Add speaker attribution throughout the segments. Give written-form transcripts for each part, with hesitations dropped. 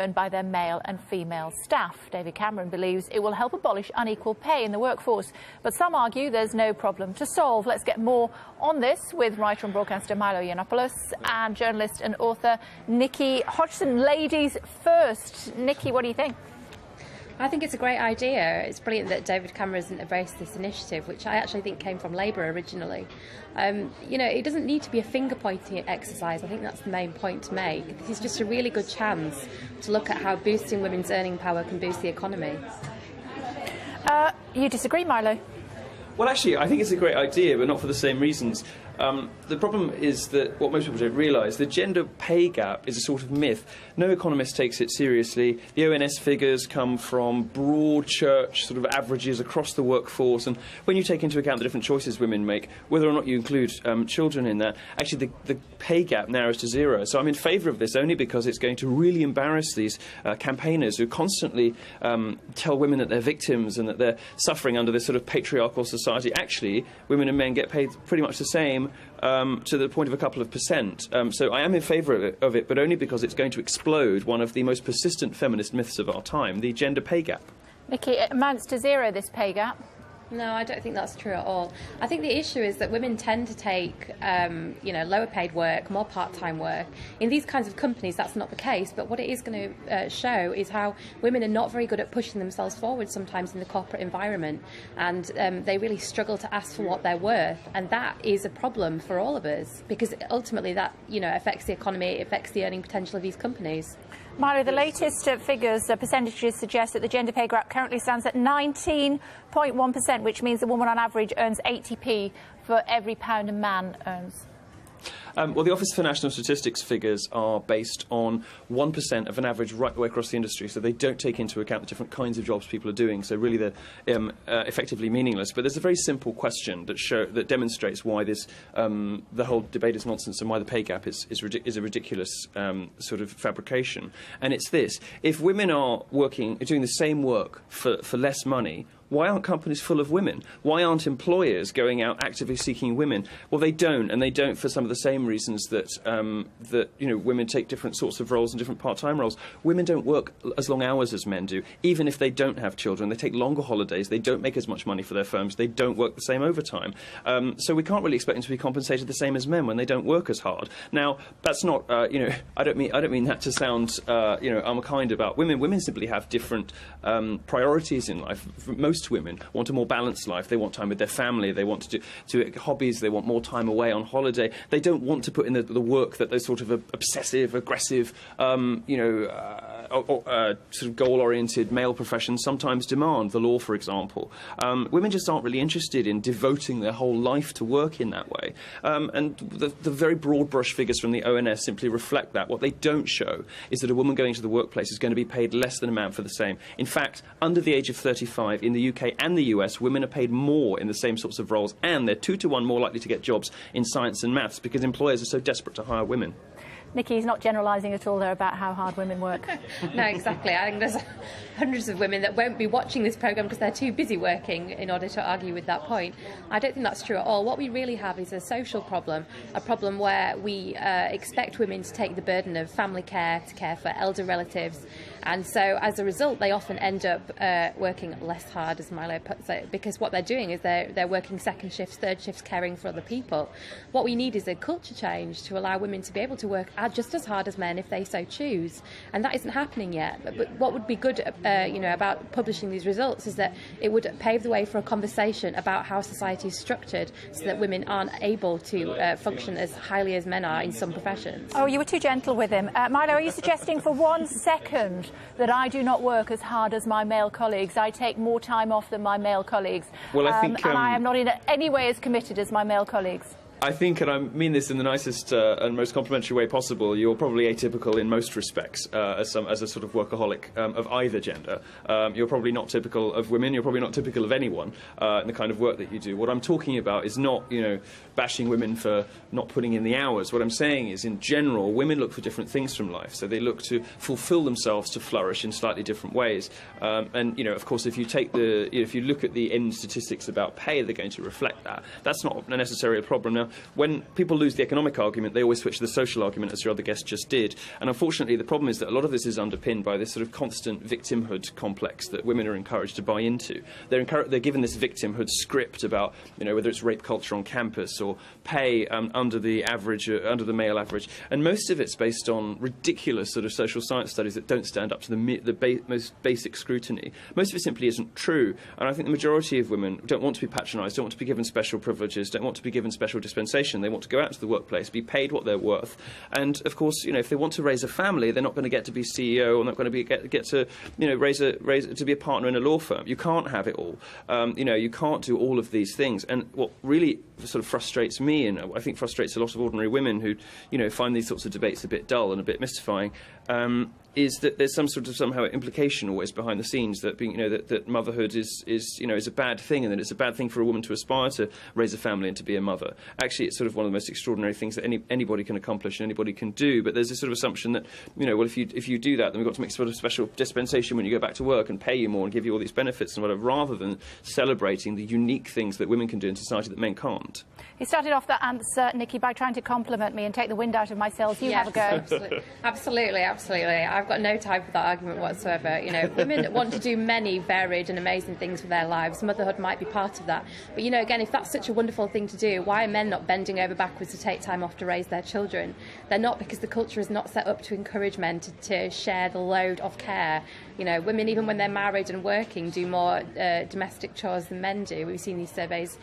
Speaker 1: earned by their male and female staff. David Cameron believes it will help abolish unequal pay in the workforce, but some argue there's no problem to solve. Let's get more on this with writer and broadcaster Milo Yiannopoulos and journalist and author Nikki Hodgson. Ladies first. Nikki, what do you think?
Speaker 2: I think it's a great idea. It's brilliant that David Cameron has embraced this initiative, which I actually think came from Labour originally. You know, it doesn't need to be a finger-pointing exercise. I think that's the main point to make. This is just a really good chance to look at how boosting women's earning power can boost the economy.
Speaker 1: You disagree, Milo?
Speaker 3: Well, actually, I think it's a great idea, but not for the same reasons. The problem is that what most people don't realise, the gender pay gap is a sort of myth. No economist takes it seriously. The ONS figures come from broad church sort of averages across the workforce, and when you take into account the different choices women make, whether or not you include children in that, actually the pay gap narrows to zero. So I'm in favour of this only because it's going to really embarrass these campaigners who constantly tell women that they're victims and that they're suffering under this sort of patriarchal society. Actually, women and men get paid pretty much the same, to the point of a couple of percent. So I am in favour of it, but only because it's going to explode one of the most persistent feminist myths of our time, the gender pay gap.
Speaker 1: Nikki, it amounts to zero, this pay gap.
Speaker 2: No, I don't think that's true at all. I think the issue is that women tend to take, you know, lower paid work, more part-time work. In these kinds of companies, that's not the case. But what it is going to show is how women are not very good at pushing themselves forward sometimes in the corporate environment, and they really struggle to ask for what they're worth. And that is a problem for all of us, because ultimately that, you know, affects the economy, it affects the earning potential of these companies.
Speaker 1: Milo, the latest figures, percentages suggest that the gender pay gap currently stands at 19.1%, which means a woman on average earns 80p for every pound a man earns.
Speaker 3: Well, the Office for National Statistics figures are based on 1% of an average right the way across the industry, so they don't take into account the different kinds of jobs people are doing, so really they're effectively meaningless. But there's a very simple question that demonstrates why this, the whole debate is nonsense and why the pay gap is a ridiculous sort of fabrication. And it's this: if women are doing the same work for less money, why aren't companies full of women? Why aren't employers going out actively seeking women? Well, they don't, and they don't for some of the same reasons that you know, women take different sorts of roles and different part-time roles. Women don't work as long hours as men do, even if they don't have children. They take longer holidays. They don't make as much money for their firms. They don't work the same overtime. So we can't really expect them to be compensated the same as men when they don't work as hard. Now, that's not, you know, I don't mean that to sound, you know, unkind about women. Women simply have different priorities in life. Most women want a more balanced life. They want time with their family. They want to do hobbies. They want more time away on holiday. They don't want to put in the work that those sort of obsessive, aggressive, you know, sort of goal-oriented male professions sometimes demand. The law, for example. Women just aren't really interested in devoting their whole life to work in that way. And the very broad brush figures from the ONS simply reflect that. What they don't show is that a woman going to the workplace is going to be paid less than a man for the same. In fact, under the age of 35 in the UK and the US, women are paid more in the same sorts of roles, and they're 2 to 1 more likely to get jobs in science and maths because employers are so desperate to hire women.
Speaker 1: Nikki, he's not generalising at all there about how hard women work.
Speaker 2: No, exactly. I think there's hundreds of women that won't be watching this programme because they're too busy working in order to argue with that point. I don't think that's true at all. What we really have is a social problem, a problem where we expect women to take the burden of family care, to care for elder relatives, and so as a result they often end up working less hard, as Milo puts it, because what they're doing is they're working second shifts, third shifts, caring for other people. What we need is a culture change to allow women to be able to work just as hard as men if they so choose, and that isn't happening yet. But what would be good, you know, about publishing these results is that it would pave the way for a conversation about how society is structured so that women aren't able to function as highly as men are in some professions.
Speaker 1: Oh, you were too gentle with him. Milo, are you suggesting for 1 second that I do not work as hard as my male colleagues? I take more time off than my male colleagues.
Speaker 3: Well, I think,
Speaker 1: and I am not in any way as committed as my male colleagues.
Speaker 3: I think, and I mean this in the nicest and most complimentary way possible, you're probably atypical in most respects as a sort of workaholic of either gender. You're probably not typical of women. You're probably not typical of anyone in the kind of work that you do. What I'm talking about is not, you know, bashing women for not putting in the hours. What I'm saying is, in general, women look for different things from life. So they look to fulfil themselves to flourish in slightly different ways. And, you know, of course, if you take if you look at the end statistics about pay, they're going to reflect that. That's not necessarily a problem. Now, Now, when people lose the economic argument, they always switch to the social argument, as your other guest just did. And unfortunately, the problem is that a lot of this is underpinned by this sort of constant victimhood complex that women are encouraged to buy into. They're given this victimhood script about, whether it's rape culture on campus or pay under the average, under the male average. And most of it's based on ridiculous sort of social science studies that don't stand up to the most basic scrutiny. Most of it simply isn't true. And I think the majority of women don't want to be patronised, don't want to be given special privileges, don't want to be given special dispensation. They want to go out to the workplace, be paid what they're worth. And, of course, if they want to raise a family, they're not going to get to be CEO or not going to get to, to be a partner in a law firm. You can't have it all. You can't do all of these things. And what really sort of frustrates me, and I think frustrates a lot of ordinary women who, find these sorts of debates a bit dull and a bit mystifying, is that there's some sort of somehow implication always behind the scenes that being, that motherhood is a bad thing, and that it's a bad thing for a woman to aspire to raise a family and to be a mother. Actually, it's sort of one of the most extraordinary things that anybody can accomplish and anybody can do. But there's this sort of assumption that, well, if you do that, then we've got to make sort of special dispensation when you go back to work and pay you more and give you all these benefits and whatever, rather than celebrating the unique things that women can do in society that men can't.
Speaker 1: He started off that answer, Nikki, by trying to compliment me and take the wind out of my sails. You have a go.
Speaker 2: Absolutely. I've got no time for that argument whatsoever. Women want to do many varied and amazing things for their lives. Motherhood might be part of that. But, again, if that's such a wonderful thing to do, why are men not bending over backwards to take time off to raise their children? They're not, because the culture is not set up to encourage men to share the load of care. Women, even when they're married and working, do more domestic chores than men do. We've seen these surveys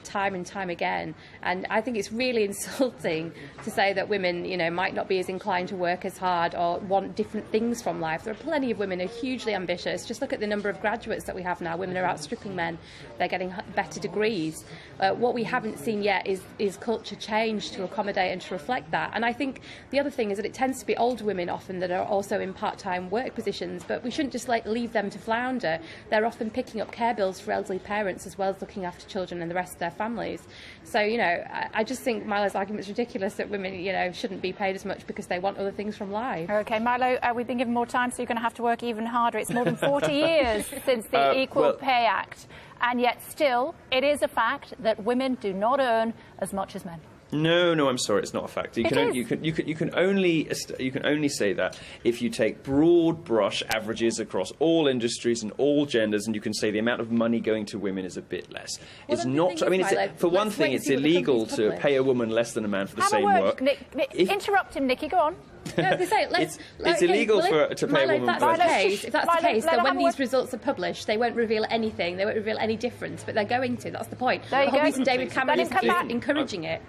Speaker 2: time and time again, and I think it's really insulting to say that women, might not be as inclined to work as hard or want different things from life. There are plenty of women who are hugely ambitious. Just look at the number of graduates that we have now. Women are outstripping men. They're getting better degrees. What we haven't seen yet is culture change to accommodate and to reflect that. And I think the other thing is that it tends to be older women often that are also in part-time work positions, but we shouldn't just leave them to flounder. They're often picking up care bills for elderly parents as well as looking after children and the rest of their families. So, I just think Milo's argument is ridiculous that women, shouldn't be paid as much because they want other things from life.
Speaker 1: OK, Milo, we've been given more time, so you're going to have to work even harder. It's more than 40 years since the Equal Pay Act, and yet still it is a fact that women do not earn as much as men.
Speaker 3: No, I'm sorry, it's not a fact. You can only say that if you take broad brush averages across all industries and all genders, and you can say the amount of money going to women is a bit less.
Speaker 2: Well,
Speaker 3: it's not. I mean, for one thing, it's illegal to pay a woman less than a man for the same work.
Speaker 1: Nick, interrupt him, Nikki. Go on.
Speaker 2: No,
Speaker 3: it's illegal to pay a woman.
Speaker 2: If that's the case, then when these results are published, they won't reveal anything. They won't reveal any difference, but they're going to. That's the point. The whole reason David Cameron is encouraging it.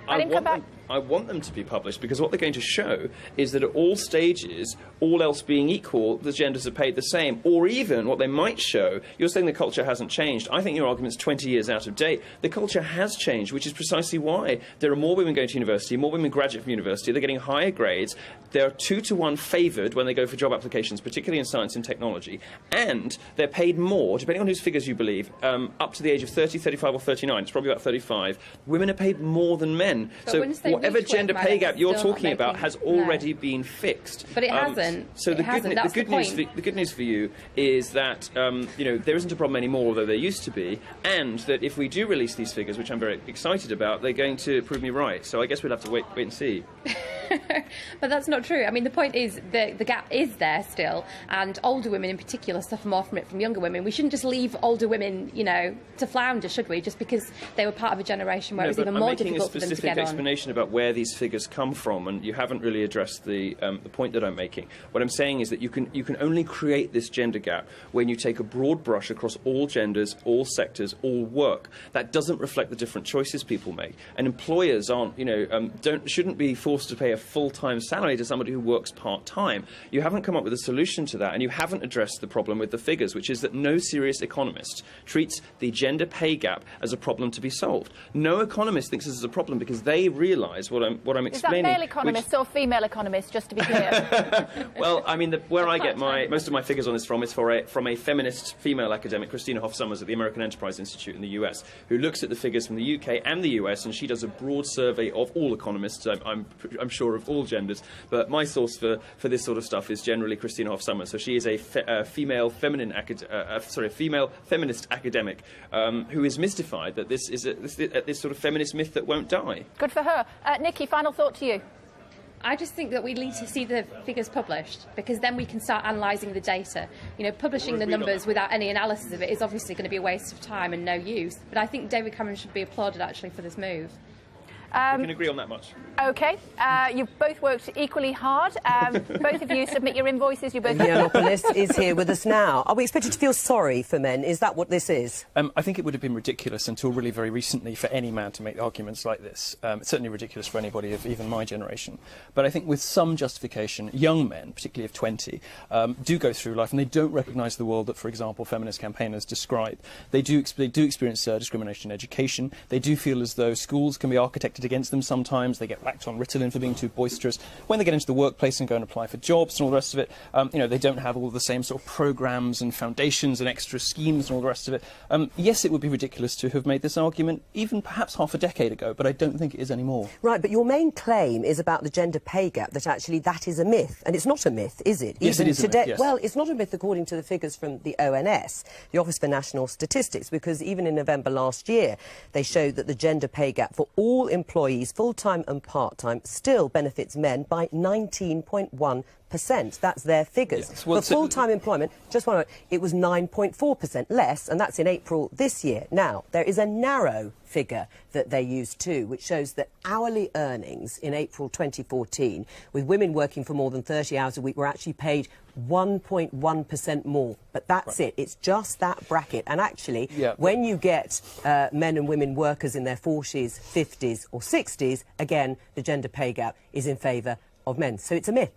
Speaker 3: I want them to be published because what they're going to show is that at all stages, all else being equal, the genders are paid the same. Or even what they might show, you're saying the culture hasn't changed. I think your argument's 20 years out of date. The culture has changed, which is precisely why there are more women going to university, more women graduate from university, they're getting higher grades. They're 2-to-1 favoured when they go for job applications, particularly in science and technology, and they're paid more, depending on whose figures you believe, up to the age of 30, 35 or 39. It's probably about 35. Women are paid more than men. So whatever gender pay gap you're talking about has already been fixed.
Speaker 2: But it hasn't.
Speaker 3: So the good news for you is that there isn't a problem anymore, although there used to be, and that if we do release these figures, which I'm very excited about, they're going to prove me right. So I guess we'll have to wait and see.
Speaker 2: But that's not true. I mean, the point is the gap is there still, and older women in particular suffer more from it from younger women. We shouldn't just leave older women, to flounder, should we? Just because they were part of a generation where it was even more difficult for them to get on. I'm making a specific explanation about where these figures come from, and you haven't really addressed the point that I'm making. What I'm saying is that you can only create this gender gap when you take a broad brush across all genders, all sectors, all work. That doesn't reflect the different choices people make, and employers shouldn't be forced to pay a full-time salary to somebody who works part-time. You haven't come up with a solution to that, and you haven't addressed the problem with the figures, which is that no serious economist treats the gender pay gap as a problem to be solved. No economist thinks this is a problem because they realise what I'm explaining.
Speaker 1: Is that male economist or female economist, just to be clear?
Speaker 3: Well, I mean, where I get most of my figures on this from is from a feminist female academic, Christina Hoff Sommers at the American Enterprise Institute in the US, who looks at the figures from the UK and the US, and she does a broad survey of all economists, I'm sure sure of all genders, but my source for this sort of stuff is generally Christina Hoff Sommers. So she is a female feminist academic who is mystified that this is this sort of feminist myth that won't die.
Speaker 1: Good for her. Nikki, final thought to you.
Speaker 2: I just think that we need to see the figures published, because then we can start analysing the data. You know, publishing the numbers without any analysis of it is obviously going to be a waste of time and no use. But I think David Cameron should be applauded, actually, for this move.
Speaker 3: We can agree on that much.
Speaker 1: OK. You've both worked equally hard. Both of you submit your invoices. You both...
Speaker 4: Yiannopoulos is here with us now. Are we expected to feel sorry for men? Is that what this is?
Speaker 3: I think it would have been ridiculous until really very recently for any man to make arguments like this. It's certainly ridiculous for anybody of even my generation. But I think with some justification, young men, particularly of 20, do go through life and they don't recognise the world that, for example, feminist campaigners describe. They do experience discrimination in education. They do feel as though schools can be architected against them sometimes. They get whacked on Ritalin for being too boisterous. When they get into the workplace and go and apply for jobs and all the rest of it, you know, they don't have all the same sort of programmes and foundations and extra schemes and all the rest of it. Yes, it would be ridiculous to have made this argument even perhaps half a decade ago, but I don't think it is anymore.
Speaker 4: Right, but your main claim is about the gender pay gap, that actually that is a myth. And it's not a myth, is it?
Speaker 3: Yes,
Speaker 4: even
Speaker 3: it is
Speaker 4: today,
Speaker 3: a myth, yes.
Speaker 4: Well, it's not a myth according to the figures from the ONS, the Office for National Statistics, because even in November last year, they showed that the gender pay gap for all employees, full-time and part-time, still benefits men by 19.1%. That's their figures.
Speaker 3: Yes, well,
Speaker 4: for full-time employment, just one moment, it was 9.4% less, and that's in April this year. Now, there is a narrow figure that they use too, which shows that hourly earnings in April 2014, with women working for more than 30 hours a week, were actually paid 1.1% more. But that's right. It's just that bracket. And actually, when you get men and women workers in their 40s, 50s or 60s, again, the gender pay gap is in favour of men. So it's a myth.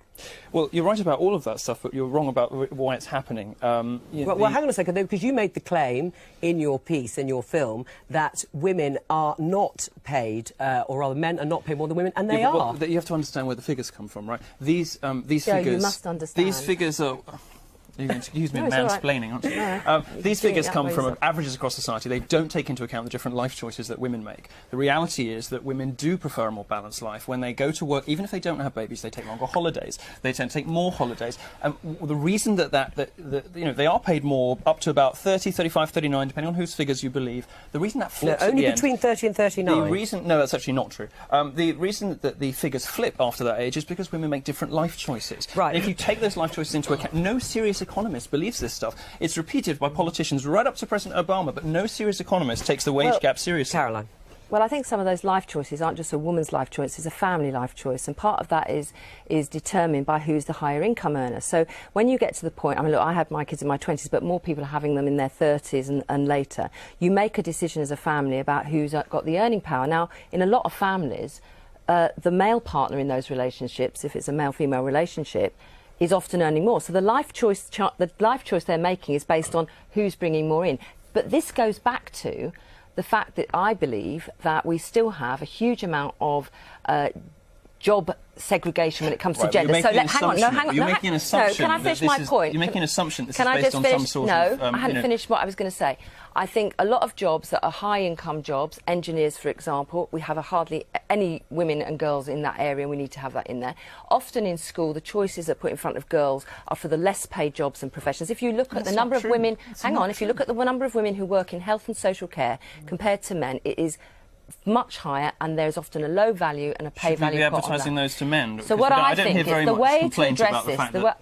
Speaker 3: Well, you're right about all of that stuff, but you're wrong about why it's happening.
Speaker 4: Well, hang on a second, though, because you made the claim in your piece, in your film, that women are not paid, or rather men are not paid more than women, and they are.
Speaker 3: You have to understand where the figures come from, right? These figures...
Speaker 4: you must understand.
Speaker 3: These figures are... You're going to excuse me mansplaining, aren't you?
Speaker 4: No,
Speaker 3: these figures come from averages across society. They don't take into account the different life choices that women make. The reality is that women do prefer a more balanced life. When they go to work, even if they don't have babies, they take longer holidays. They tend to take more holidays. And the reason that you know, they are paid more, up to about 30, 35, 39, depending on whose figures you believe. The reason that flips
Speaker 4: only
Speaker 3: at the
Speaker 4: between
Speaker 3: end,
Speaker 4: 30 and 39.
Speaker 3: No, that's actually not true. The reason that the figures flip after that age is because women make different life choices.
Speaker 4: Right.
Speaker 3: And if you take those life choices into account, no serious economist believes this stuff. It's repeated by politicians right up to President Obama, but no serious economist takes the wage gap seriously.
Speaker 4: Caroline.
Speaker 5: Well, I think some of those life choices aren't just a woman's life choice, it's a family life choice, and part of that is determined by who's the higher income earner. So when you get to the point, I mean, look, I had my kids in my 20s, but more people are having them in their 30s and later, you make a decision as a family about who's got the earning power. Now, in a lot of families, the male partner in those relationships, if it's a male-female relationship, is often earning more. So the life choice they're making is based on who's bringing more in. But this goes back to the fact that I believe that we still have a huge amount of job segregation when it comes to gender.
Speaker 3: So hang on. You're making an assumption.
Speaker 5: No, can I finish my point?
Speaker 3: You're making an assumption this
Speaker 5: is
Speaker 3: based on some sort of...
Speaker 5: No, I hadn't finished what I was going to say. I think a lot of jobs that are high-income jobs, engineers, for example, we have hardly any women and girls in that area, and we need to have that in there. Often in school, the choices that are put in front of girls are for the less-paid jobs and professions. If you look at the number of women... Hang on, if you look at the number of women who work in health and social care compared to men, it is much higher, and there's often a low value and a pay value.
Speaker 3: Should we be advertising those to men?
Speaker 5: So what I think is the way to address this,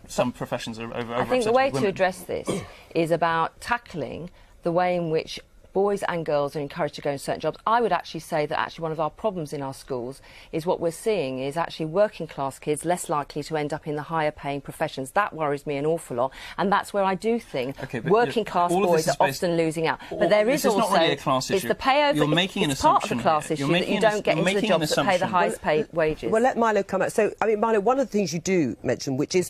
Speaker 3: some professions are over.
Speaker 5: I think the way to address this is about tackling the way in which boys and girls are encouraged to go in certain jobs. I would actually say that actually one of our problems in our schools is what we're seeing is actually working class kids less likely to end up in the higher paying professions. That worries me an awful lot, and that's where I do think working class boys are often losing out. But there is also,
Speaker 3: not really a class issue.
Speaker 5: It's the pay over,
Speaker 3: You're making
Speaker 5: it's part of the class issue that you don't get into the jobs that pay the highest paid wages.
Speaker 4: Well, let Milo come out. So, I mean, Milo, one of the things you do mention, which is